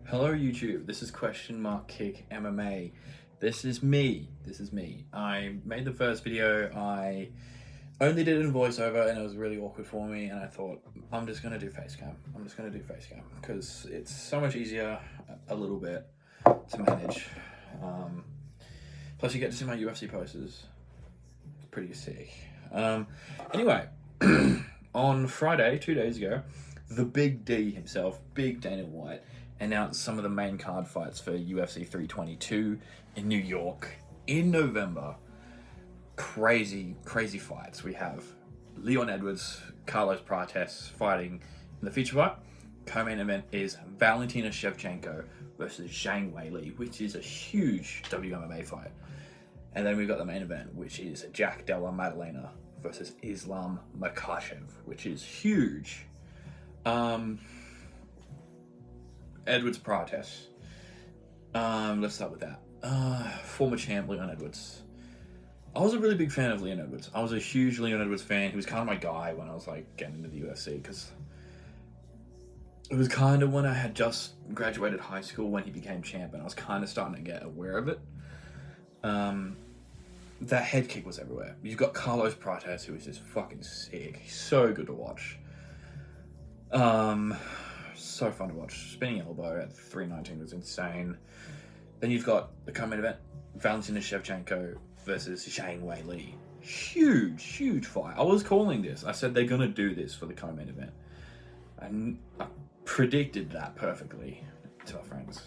Hello YouTube, this is !kick MMA. This is me. I made the first video, I only did it in voiceover and it was really awkward for me, and I thought, I'm just gonna do facecam. Because it's so much easier, a little bit, to manage. Plus you get to see my UFC posters. It's pretty sick. Anyway, on Friday, 2 days ago, the Big D himself, Big Dana White, announced some of the main card fights for UFC 322 in New York in November. Crazy fights. We have Leon Edwards, Carlos Prates fighting in the feature fight. Co-main event is Valentina Schevchenko versus Zhang Weili, which is a huge WMMA fight. And then we've got the main event, which is Jack Della Maddalena versus Islam Makhachev, which is huge. Edwards Prates. Let's start with that. Former champ Leon Edwards. I was a really big fan of Leon Edwards. I was a huge Leon Edwards fan. He was kind of my guy when I was like getting into the UFC, because it was kind of when I had just graduated high school when he became champ, and I was kind of starting to get aware of it. That head kick was everywhere. You've got Carlos Prates, who is just fucking sick. He's so good to watch. So fun to watch. Spinning elbow at 319 was insane. Then you've got the co-main event, Valentina Schevchenko versus Zhang Weili. Huge fight. I was calling this. I said they're gonna do this for the co-main event. And I predicted that perfectly to my friends.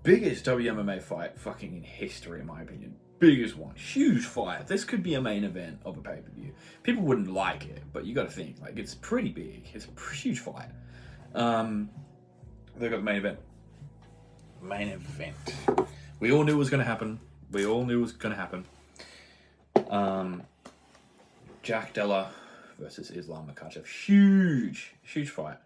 Biggest WMMA fight fucking in history, in my opinion. Biggest one. Huge fight. This could be a main event of a pay-per-view. People wouldn't like it, but you gotta think, like, it's pretty big. It's a huge fight. They've got the main event. We all knew it was gonna happen. Jack Della versus Islam Makhachev. Huge fight.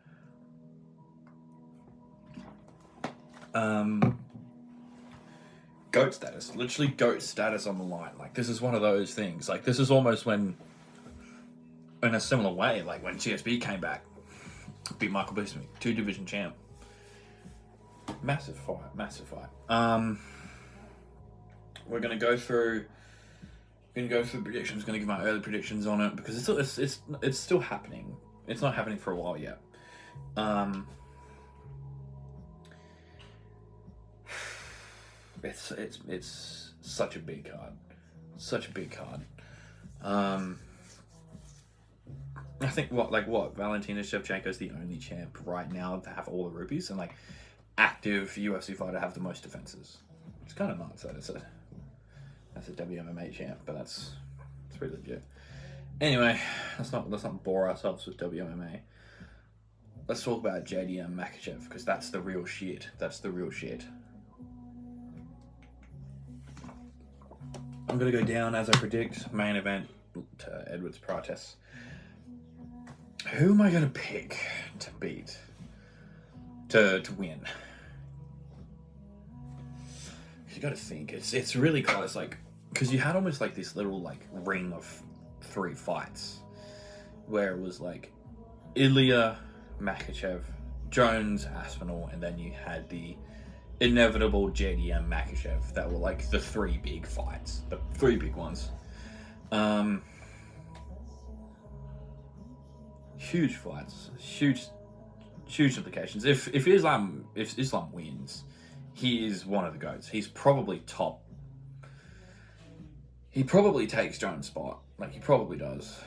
GOAT status, literally GOAT status on the line. Like, this is one of those things. Like, this is almost when, in a similar way, like when GSP came back, beat Michael Bisping, 2-division champ. Massive fight. We're gonna go through predictions. Gonna give my early predictions on it because it's still happening. It's not happening for a while yet. It's such a big card. I think Valentina Shevchenko is the only champ right now to have all the rupees, and like active UFC fighter have the most defenses. It's kind of nuts that that's a WMMA champ, but it's pretty legit. Anyway, let's not bore ourselves with WMMA. Let's talk about JDM Makhachev, because that's the real shit. I'm gonna go down as I predict. Main event to Edwards Prates. Who am I gonna pick to beat? To win? You gotta think. It's really close. Like, because you had almost like this little like ring of 3 fights, where it was like Ilya, Makhachev, Jones, Aspinall, and then you had the inevitable JDM Makhachev. That were like the 3 big fights, the 3 big ones. Huge fights, huge implications. If Islam wins, he is one of the GOATs. He's probably top. He probably takes Jones' spot. Like, he probably does.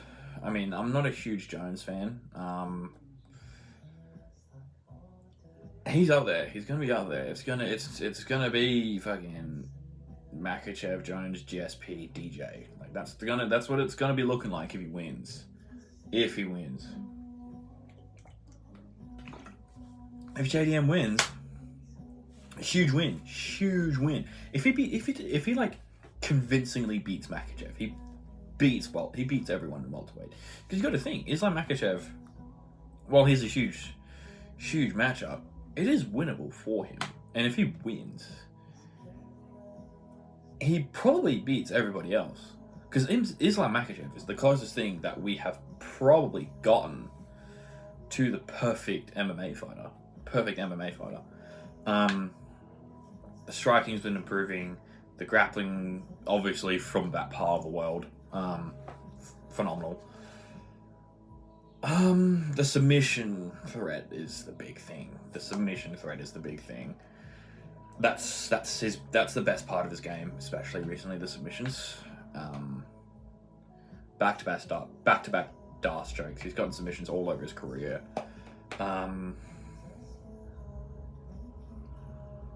I mean, I'm not a huge Jones fan. He's up there. He's gonna be up there. It's gonna be fucking Makhachev, Jones, GSP, DJ. Like, that's what it's gonna be looking like if he wins. If JDM wins, a huge win. If he like convincingly beats Makhachev, he beats everyone in welterweight. Because you got to think, Islam Makhachev, while he's a huge matchup, it is winnable for him. And if he wins, he probably beats everybody else. Because Islam Makhachev is the closest thing that we have probably gotten to the perfect MMA fighter. perfect MMA fighter. The striking's been improving. The grappling, obviously, from that part of the world, phenomenal. The submission threat is the big thing. That's the best part of his game, especially recently. The submissions, back-to-back Darce strokes. He's gotten submissions all over his career.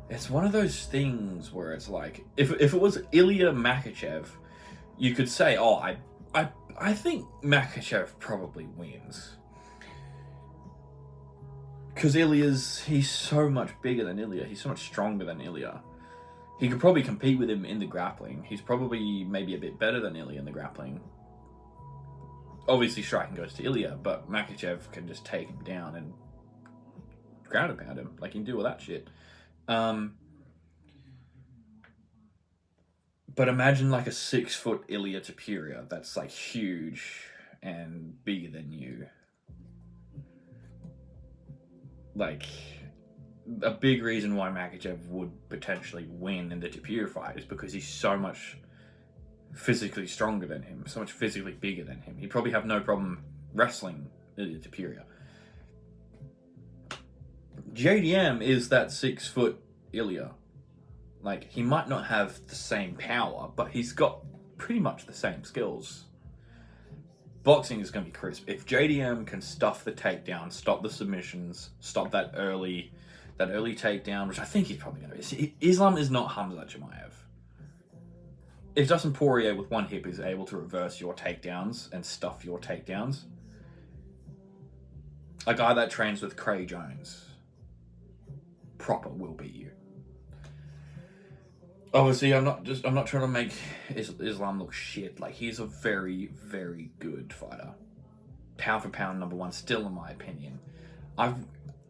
It's one of those things where it's like, if it was Ilya Makhachev, you could say, oh, I think Makhachev probably wins. Because he's so much bigger than Ilya. He's so much stronger than Ilya. He could probably compete with him in the grappling. He's probably maybe a bit better than Ilya in the grappling. Obviously, striking goes to Ilya, but Makhachev can just take him down and ground and pound him. Like, he can do all that shit. But imagine like a 6 foot Ilya Topuria that's like huge and bigger than you. Like, a big reason why Makhachev would potentially win in the Topuria fight is because he's so much physically stronger than him, so much physically bigger than him. He'd probably have no problem wrestling Ilya Topuria. JDM is that 6 foot Ilya. Like, he might not have the same power, but he's got pretty much the same skills. Boxing is going to be crisp. If JDM can stuff the takedown, stop the submissions, stop that early takedown, which I think he's probably going to be. Islam is not Khamzat Chimaev. If Dustin Poirier with one hip is able to reverse your takedowns and stuff your takedowns, a guy that trains with Craig Jones proper will beat you. Obviously, I'm not trying to make Islam look shit. Like, he's a very, very good fighter. Pound for pound, number one, still in my opinion.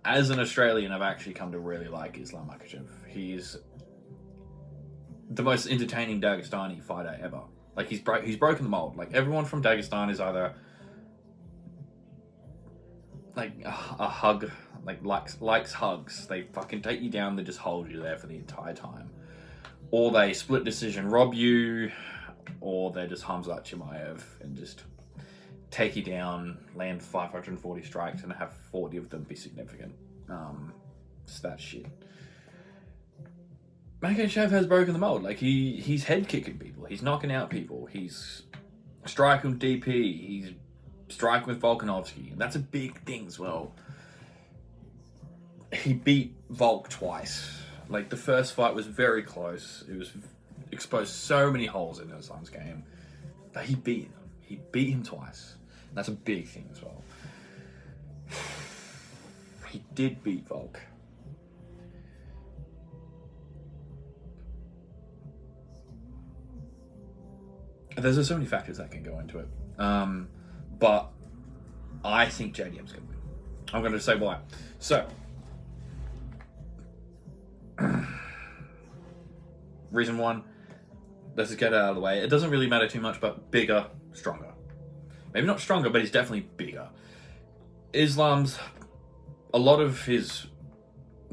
As an Australian, I've actually come to really like Islam Makhachev. He's the most entertaining Dagestani fighter ever. Like, he's broken the mold. Like, everyone from Dagestan is either like a hug, like likes hugs. They fucking take you down. They just hold you there for the entire time. Or they split decision rob you, or they're just Khamzat Chimaev and just take you down, land 540 strikes, and have 40 of them be significant. It's that shit. Makhachev has broken the mold. Like, he's head kicking people, he's knocking out people, he's striking with DP, he's striking with Volkanovski, and that's a big thing as well. He beat Volk twice. Like, the first fight was very close. It was exposed so many holes in Islam's game. But he beat him. He beat him twice. And that's a big thing as well. He did beat Volk. There's so many factors that can go into it. But I think JDM's going to win. I'm going to say why. So, reason one, let's just get it out of the way. It doesn't really matter too much, but bigger, stronger. Maybe not stronger, but he's definitely bigger. Islam's, a lot of his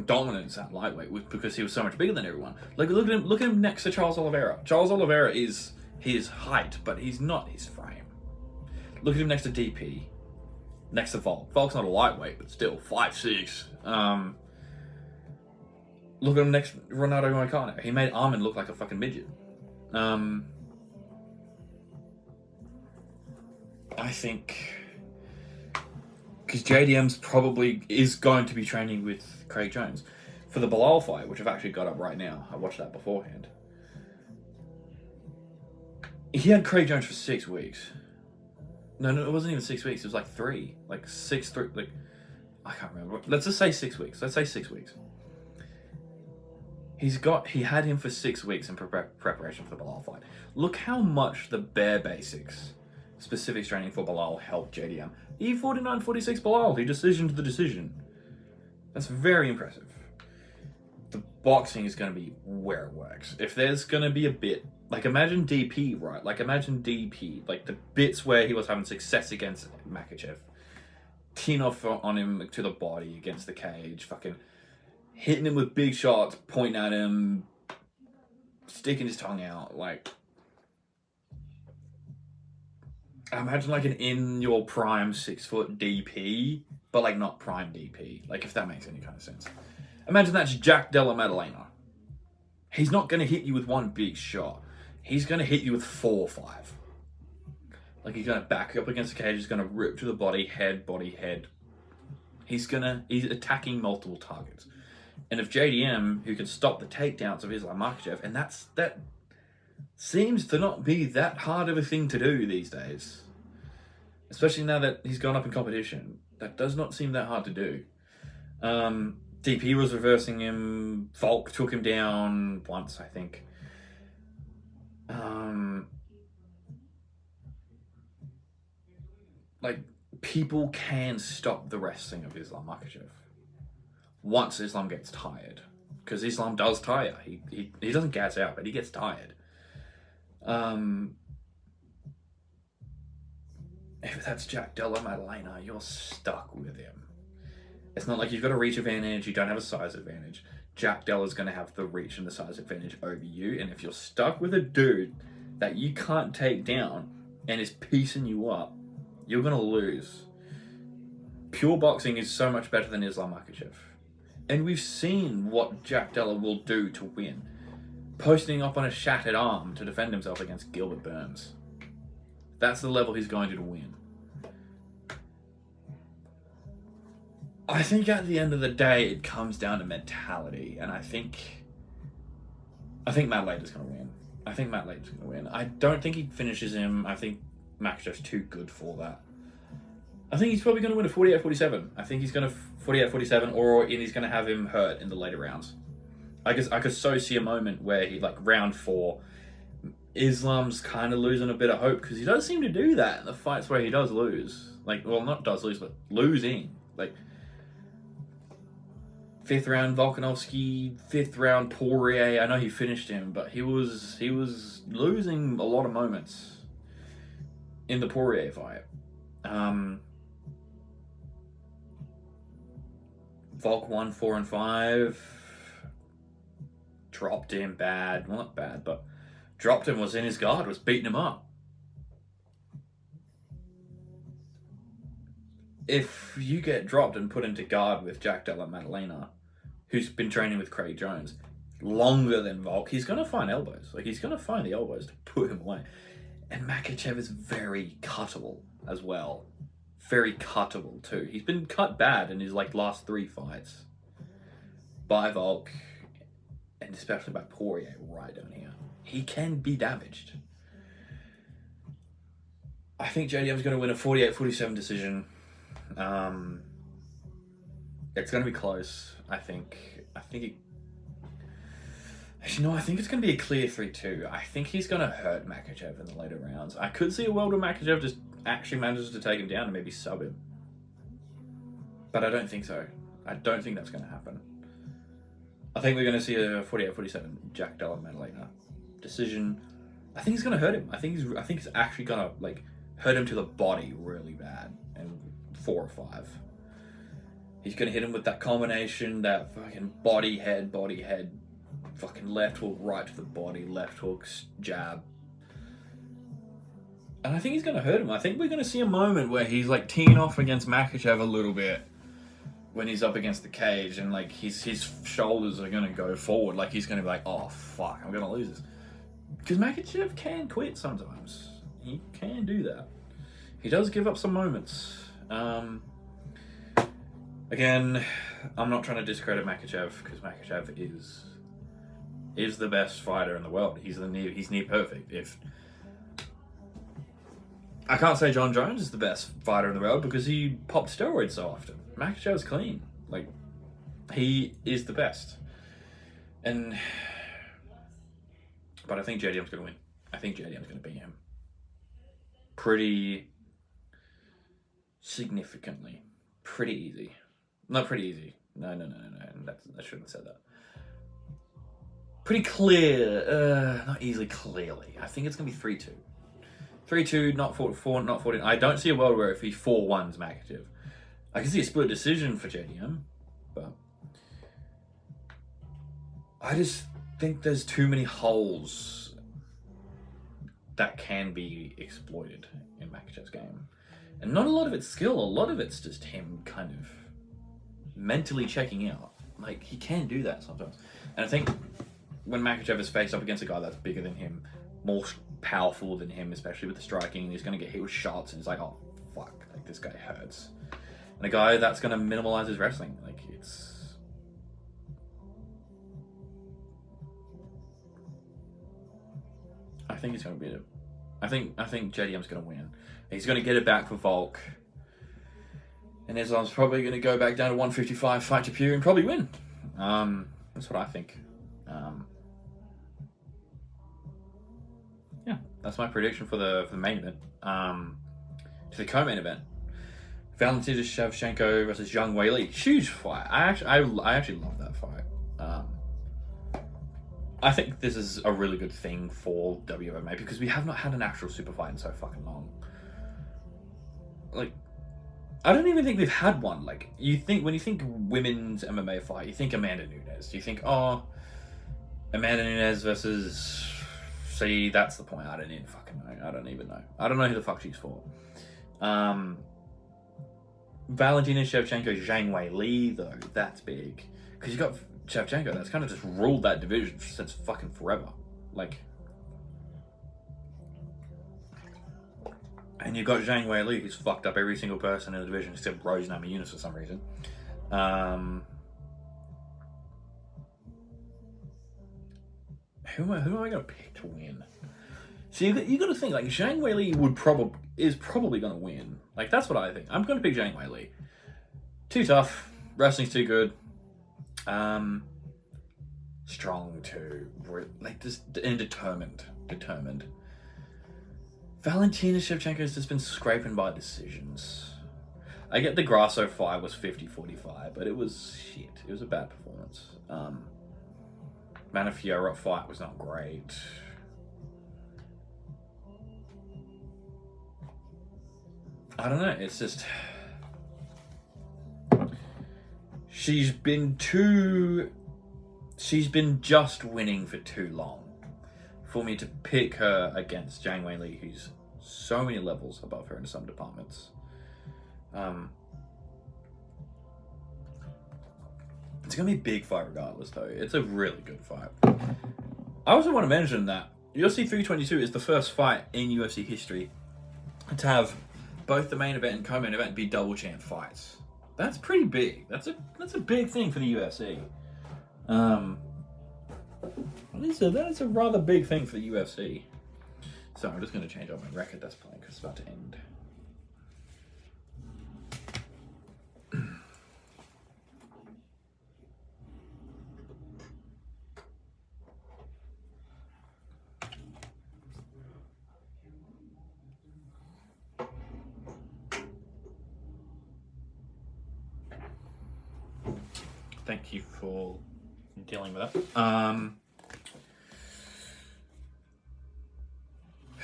dominance at lightweight was because he was so much bigger than everyone. Like, look at him next to Charles Oliveira. Charles Oliveira is his height, but he's not his frame. Look at him next to DP, next to Volk. Volk's not a lightweight, but still 5'6". Look at him next to Renato Moicano. He made Armin look like a fucking midget. I think because JDM's probably is going to be training with Craig Jones for the Bilal fight, which I've actually got up right now. I watched that beforehand. He had Craig Jones for 6 weeks. No, it wasn't even 6 weeks. It was like 3, like 6, 3, like I can't remember. Let's just say 6 weeks. Let's say 6 weeks. He had him for 6 weeks in preparation for the Bilal fight. Look how much the bare basics, specific training for Bilal helped JDM. He 49-46 Bilal. He decisioned the decision. That's very impressive. The boxing is going to be where it works. If there's going to be a bit, like imagine DP, right? Like imagine DP, like the bits where he was having success against Makhachev. teeing off on him to the body against the cage, fucking hitting him with big shots, pointing at him, sticking his tongue out. Like, I imagine like an in your prime 6 foot DP, but like not prime DP. Like, if that makes any kind of sense. Imagine that's Jack Della Maddalena. He's not going to hit you with one big shot. He's going to hit you with 4 or 5. Like, he's going to back you up against the cage. He's going to rip to the body, head. He's attacking multiple targets. And if JDM, who can stop the takedowns of Islam Makhachev, and that seems to not be that hard of a thing to do these days. Especially now that he's gone up in competition. That does not seem that hard to do. DP was reversing him. Volk took him down once, I think. Like, people can stop the wrestling of Islam Makhachev once Islam gets tired, because Islam does tire. He doesn't gas out, but he gets tired. If that's Jack Della Maddalena, you're stuck with him. It's not like you've got a reach advantage, you don't have a size advantage. Jack Della's going to have the reach and the size advantage over you, and if you're stuck with a dude that you can't take down and is piecing you up, you're going to lose. Pure boxing is so much better than Islam Makhachev. And we've seen what Jack Della will do to win. Posting up on a shattered arm to defend himself against Gilbert Burns. That's the level he's going to win. I think at the end of the day, it comes down to mentality. And I think Matt Later's going to win. I don't think he finishes him. I think Makhachev's too good for that. I think he's probably going to win a 48-47. I think he's going to 48-47, or he's going to have him hurt in the later rounds. I could so see a moment where he, like, round 4, Islam's kind of losing a bit of hope, because he does seem to do that in the fights where he does lose. Like, well, not does lose, but losing. Like, 5th round Volkanovski, 5th round Poirier. I know he finished him, but he was losing a lot of moments in the Poirier fight. Volk won 4 and 5. Dropped him bad. Well, not bad, but dropped him, was in his guard, was beating him up. If you get dropped and put into guard with Jack Della Maddalena, who's been training with Craig Jones longer than Volk, he's going to find elbows. Like, he's going to find the elbows to put him away. And Makhachev is very cuttable as well. Very cuttable too. He's been cut bad in his last 3 fights by Volk, and especially by Poirier right down here. He can be damaged. I think JDM's going to win a 48-47 decision. It's going to be close, I think. Actually, no, I think it's going to be a clear 3-2. I think he's going to hurt Makhachev in the later rounds. I could see a world where Makhachev just actually manages to take him down and maybe sub him. But I don't think so. I don't think that's going to happen. I think we're going to see a 48-47 Jack Della Maddalena decision. I think he's going to hurt him. I think it's actually going to hurt him to the body really bad. And 4 or 5. He's going to hit him with that combination, that fucking body head, fucking left hook right to the body, left hook, jab. And I think he's going to hurt him. I think we're going to see a moment where he's teeing off against Makhachev a little bit when he's up against the cage, and his shoulders are going to go forward. He's going to be like, oh fuck, I'm going to lose this. Because Makhachev can quit sometimes. He can do that. He does give up some moments. Again, I'm not trying to discredit Makhachev, because Makhachev is the best fighter in the world. He's near perfect. I can't say John Jones is the best fighter in the world because he popped steroids so often. Makhachev's clean. He is the best. But I think JDM's going to win. I think JDM's going to beat him pretty significantly. Pretty easy. Not pretty easy. No. I shouldn't have said that. Pretty clear. Not easily, clearly. I think it's going to be 3-2. 3-2, not 4-4, not 14. I don't see a world where if he 4-1s Makhachev. I can see a split decision for JDM, but I just think there's too many holes that can be exploited in Makhachev's game. And not a lot of it's skill, a lot of it's just him kind of mentally checking out. Like, he can do that sometimes. And I think when Makhachev is faced up against a guy that's bigger than him, more powerful than him, especially with the striking, he's going to get hit with shots, and he's like, oh, fuck, like, this guy hurts. And a guy that's going to minimalize his wrestling, like, it's... I think he's going to beat it. I think JDM's going to win. He's going to get it back for Volk. And Islam's probably going to go back down to 155, fight to Pew, and probably win. That's what I think. Yeah, that's my prediction for the main event. To the co-main event, Valentina Schevchenko versus Zhang Weili. Huge fight. I actually love that fight. I think this is a really good thing for WMA because we have not had an actual super fight in so fucking long. Like, I don't even think we've had one. Like, when you think women's MMA fight, you think Amanda Nunes. You think, oh, Amanda Nunes versus... See, that's the point. I don't even fucking know. I don't even know. I don't know who the fuck she's for. Valentina Schevchenko, Zhang Weili, though, that's big. Because you got Shevchenko, that's kind of just ruled that division since fucking forever. Like... And you've got Zhang Weili, who's fucked up every single person in the division except Rose Namajunas for some reason. Who am I going to pick to win? So you got to think, like, Zhang Weili is probably going to win. Like, that's what I think. I'm going to pick Zhang Weili. Too tough. Wrestling's too good. Strong too. Like, just, and determined. Valentina Schevchenko has just been scraping by decisions. I get the Grasso fight was 50-45, but it was shit. It was a bad performance. Manafiora fight was not great. I don't know, it's just... She's been just winning for too long for me to pick her against Zhang Weili, who's so many levels above her in some departments. It's going to be a big fight regardless, though. It's a really good fight. I also want to mention that UFC 322 is the first fight in UFC history to have both the main event and co-main event be double champ fights. That's pretty big. That's a big thing for the UFC. That is a rather big thing for the UFC. So I'm just going to change up my record that's playing because it's about to end. Thank you for dealing with that.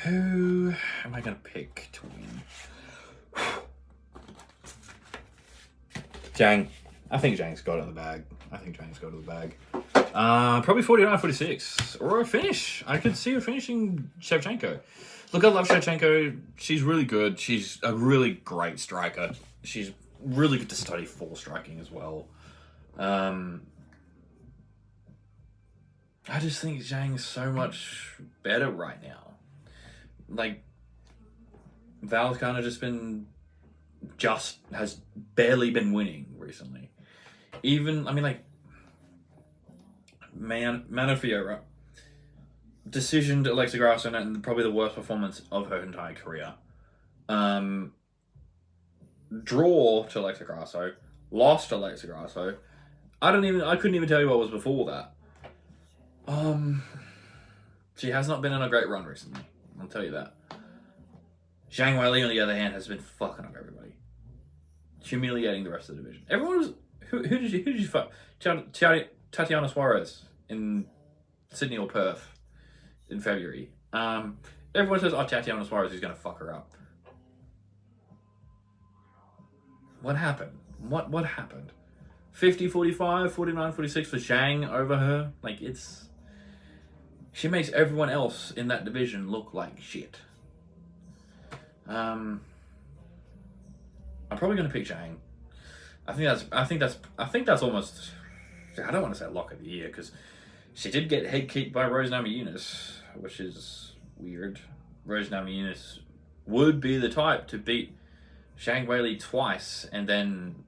Who am I going to pick to win? Zhang. I think Zhang's got it in the bag. Probably 49-46. Or a finish. I could see her finishing Shevchenko. Look, I love Shevchenko. She's really good. She's a really great striker. She's really good to study for striking as well. I just think Zhang's so much better right now. Like, Val's kind of has barely been winning recently. Even, I mean, like, Manafiora decisioned Alexa Grasso and probably the worst performance of her entire career. Draw to Alexa Grasso, lost to Alexa Grasso. I couldn't even tell you what was before that. She has not been on a great run recently. I'll tell you that. Zhang Weili, on the other hand, has been fucking up everybody, humiliating the rest of the division. Everyone was who did you fuck? Tatiana Suarez in Sydney or Perth in February. Everyone says, "Oh, Tatiana Suarez is going to fuck her up." What happened? What happened? 50-45, 49-46 for Zhang over her. Like, she makes everyone else in that division look like shit. I'm probably gonna pick Zhang. I think that's almost, I don't want to say lock of the year, because she did get head kicked by Rose Namajunas, which is weird. Rose Namajunas would be the type to beat Zhang Weili twice and then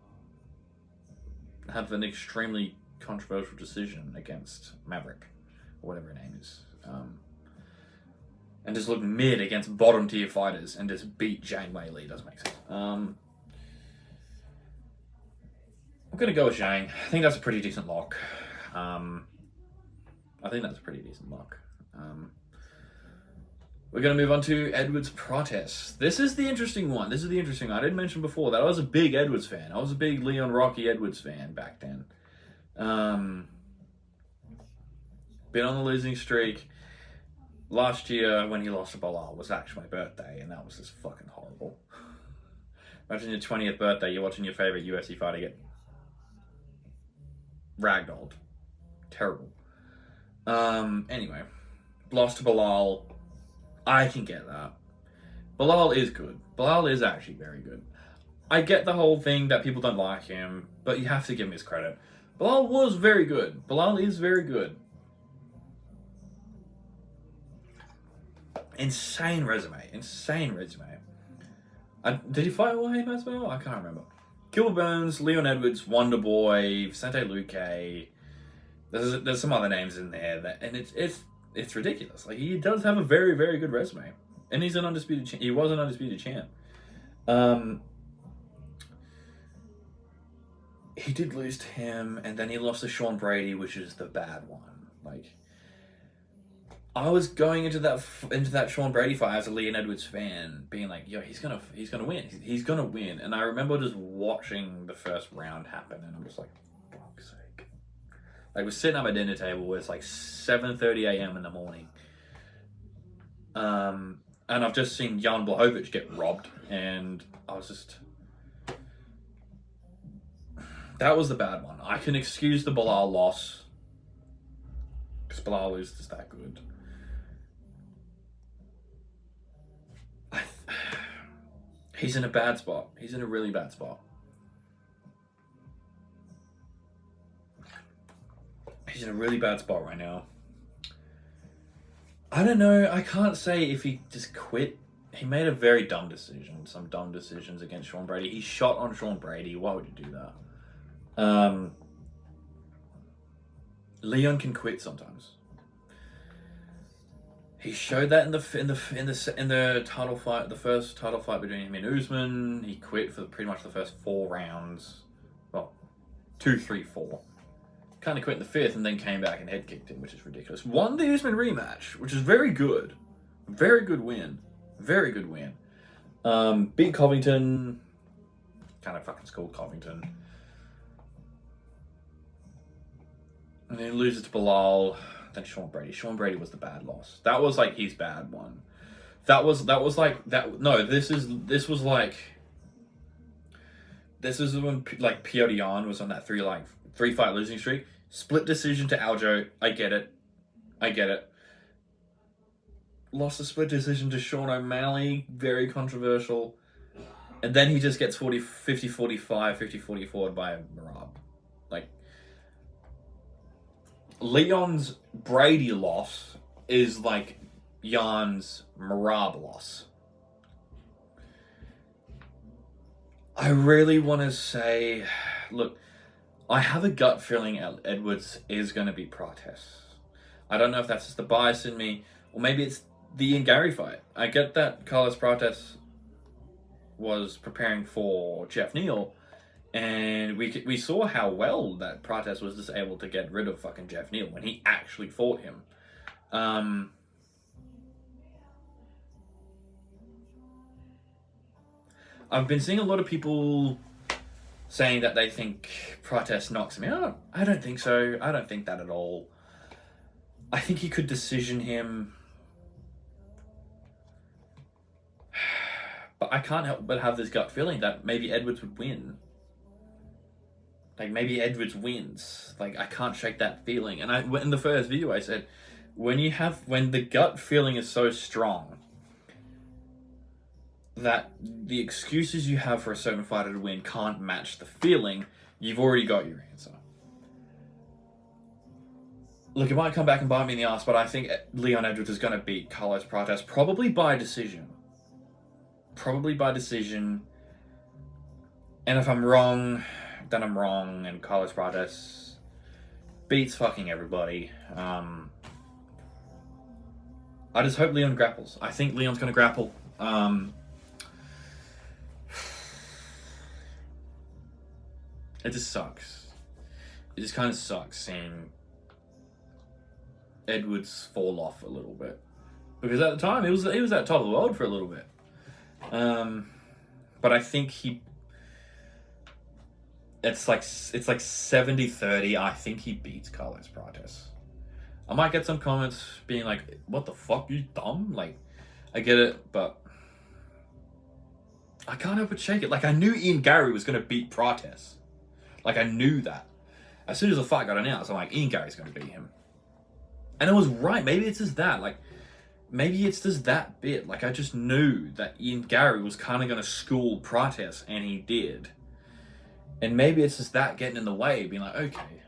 have an extremely controversial decision against Maverick, or whatever her name is. And just look mid against bottom tier fighters and just beat Zhang Weili. Doesn't make sense. I'm going to go with Zhang. I think that's a pretty decent lock. We're going to move on to Edwards Prates. This is the interesting one. I did mention before that I was a big Edwards fan. I was a big Leon Rocky Edwards fan back then. Been on the losing streak. Last year, when he lost to Bilal, was actually my birthday, and that was just fucking horrible. Imagine your 20th birthday, you're watching your favorite UFC fighter get ragdolled. Terrible. Anyway, lost to Bilal. I can get that. Bilal is good. Bilal is actually very good. I get the whole thing that people don't like him, but you have to give him his credit. Bilal was very good. Bilal is very good. Insane resume. Did he fight Jorge Masvidal? I can't remember. Gilbert Burns, Leon Edwards, Wonder Boy, Vicente Luque. There's some other names in there and it's ridiculous. Like, he does have a very, very good resume, and he's an undisputed. He was an undisputed champ. He did lose to him, and then he lost to Sean Brady, which is the bad one. Like, I was going into that Sean Brady fight as a Leon Edwards fan, being like, yo, he's gonna win. He's gonna win. And I remember just watching the first round happen, and I'm just like, for fuck's sake. Like, we're sitting at my dinner table, it's like 7:30 a.m. in the morning. And I've just seen Jan Blachowicz get robbed, and I was just... That was the bad one. I can excuse the Bilal loss, because Bilal is just that good. He's in a bad spot. He's in a really bad spot. He's in a really bad spot right now. I don't know. I can't say if he just quit. He made a very dumb decision. Some dumb decisions against Sean Brady. He shot on Sean Brady. Why would you do that? Leon can quit sometimes. He showed that in the title fight, the first title fight between him and Usman. He quit for pretty much the first 4 rounds. Well, 2, 3, 4. Kind of quit in the 5th and then came back and head kicked him, which is ridiculous. Won the Usman rematch, which is very good. Very good win. Very good win. Beat Covington. Kind of fucking schooled Covington. And then loses to Bilal. Then Sean Brady. Sean Brady was the bad loss. That was like his bad one. That was like that. No, this is when like Petr Yan was on that 3 fight losing streak. Split decision to Aljo. I get it. Lost a split decision to Sean O'Malley. Very controversial. And then he just gets 50-45, 50-44 by Merab. Like, Leon's Brady loss is like Jan's Merab loss. I really want to say, look, I have a gut feeling Edwards is going to be Prates. I don't know if that's just the bias in me, or maybe it's the Ian Gary fight. I get that Carlos Prates was preparing for Jeff Neal, and we saw how well that Prates was just able to get rid of fucking Jeff Neal when he actually fought him. I've been seeing a lot of people saying that they think Prates knocks him out. I don't think so. I don't think that at all. I think he could decision him. But I can't help but have this gut feeling that maybe Edwards would win. Like, maybe Edwards wins. Like, I can't shake that feeling. And in the first video, I said, when the gut feeling is so strong that the excuses you have for a certain fighter to win can't match the feeling, you've already got your answer. Look, it might come back and bite me in the ass, but I think Leon Edwards is going to beat Carlos Prates, probably by decision. Probably by decision. And if I'm wrong, then I'm wrong, and Carlos Prates beats fucking everybody. I just hope Leon grapples. I think Leon's going to grapple. It just sucks. It just kind of sucks seeing Edwards fall off a little bit, because at the time he was at top of the world for a little bit. But I think it's like 70-30. I think he beats Carlos Prates. I might get some comments being like, "What the fuck, you dumb?" Like, I get it, but I can't help but shake it. Like, I knew Ian Garry was going to beat Prates. Like, I knew that. As soon as the fight got announced, I'm like, Ian Garry's going to beat him. And I was right. Maybe it's just that. Like, maybe it's just that bit. Like, I just knew that Ian Garry was kind of going to school Prates, and he did. And maybe it's just that getting in the way, being like, okay,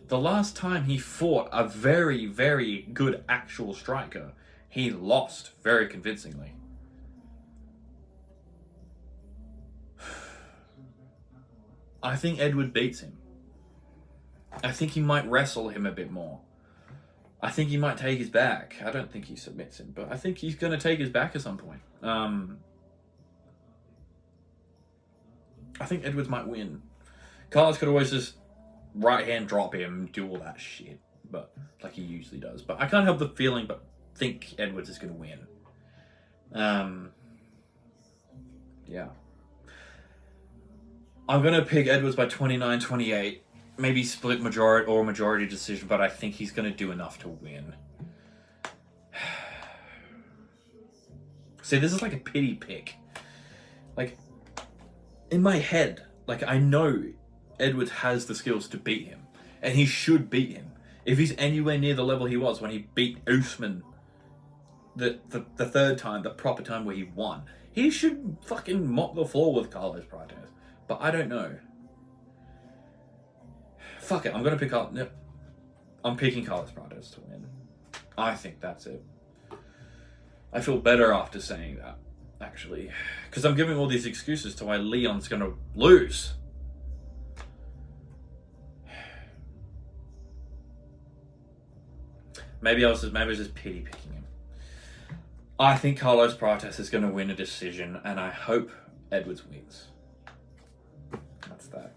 the last time he fought a very, very good actual striker, he lost very convincingly. I think Edward beats him. I think he might wrestle him a bit more. I think he might take his back. I don't think he submits him, but I think he's going to take his back at some point. I think Edwards might win. Carlos could always just right hand drop him, do all that shit, but like he usually does. But I can't help the feeling, but think Edwards is going to win. Yeah. I'm going to pick Edwards by 29-28. Maybe split majority decision, but I think he's going to do enough to win. See, this is like a pity pick. Like, in my head, like, I know Edwards has the skills to beat him, and he should beat him. If he's anywhere near the level he was when he beat Usman the third time, the proper time where he won, he should fucking mop the floor with Carlos Prates. But I don't know. Fuck it, I'm gonna pick up. Yep. I'm picking Carlos Prates to win. I think that's it. I feel better after saying that, actually, because I'm giving all these excuses to why Leon's gonna lose. Maybe I was just pity picking him. I think Carlos Prates is gonna win a decision, and I hope Edwards wins. That's that.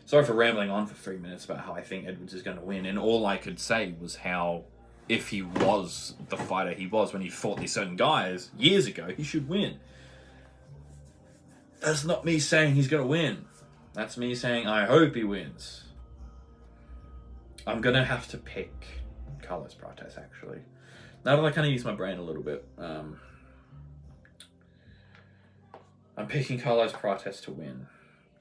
Sorry for rambling on for 3 minutes about how I think Edwards is going to win, and all I could say was how, if he was the fighter he was when he fought these certain guys years ago, he should win. That's not me saying he's going to win. That's me saying I hope he wins. I'm going to have to pick Carlos Prates, actually. Now that I kind of use my brain a little bit, I'm picking Carlos Prates to win.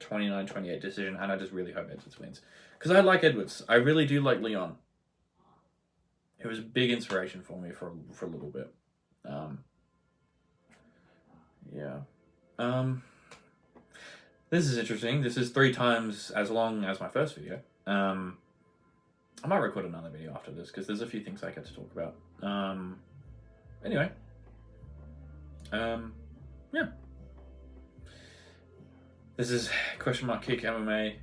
29-28 decision, and I just really hope Edwards wins. Because I like Edwards. I really do like Leon. It was a big inspiration for me for a little bit. Yeah. This is interesting. This is 3 times as long as my first video. I might record another video after this, because there's a few things I get to talk about. Anyway. Yeah. This is Question Mark Kick MMA.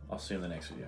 I'll see you in the next video.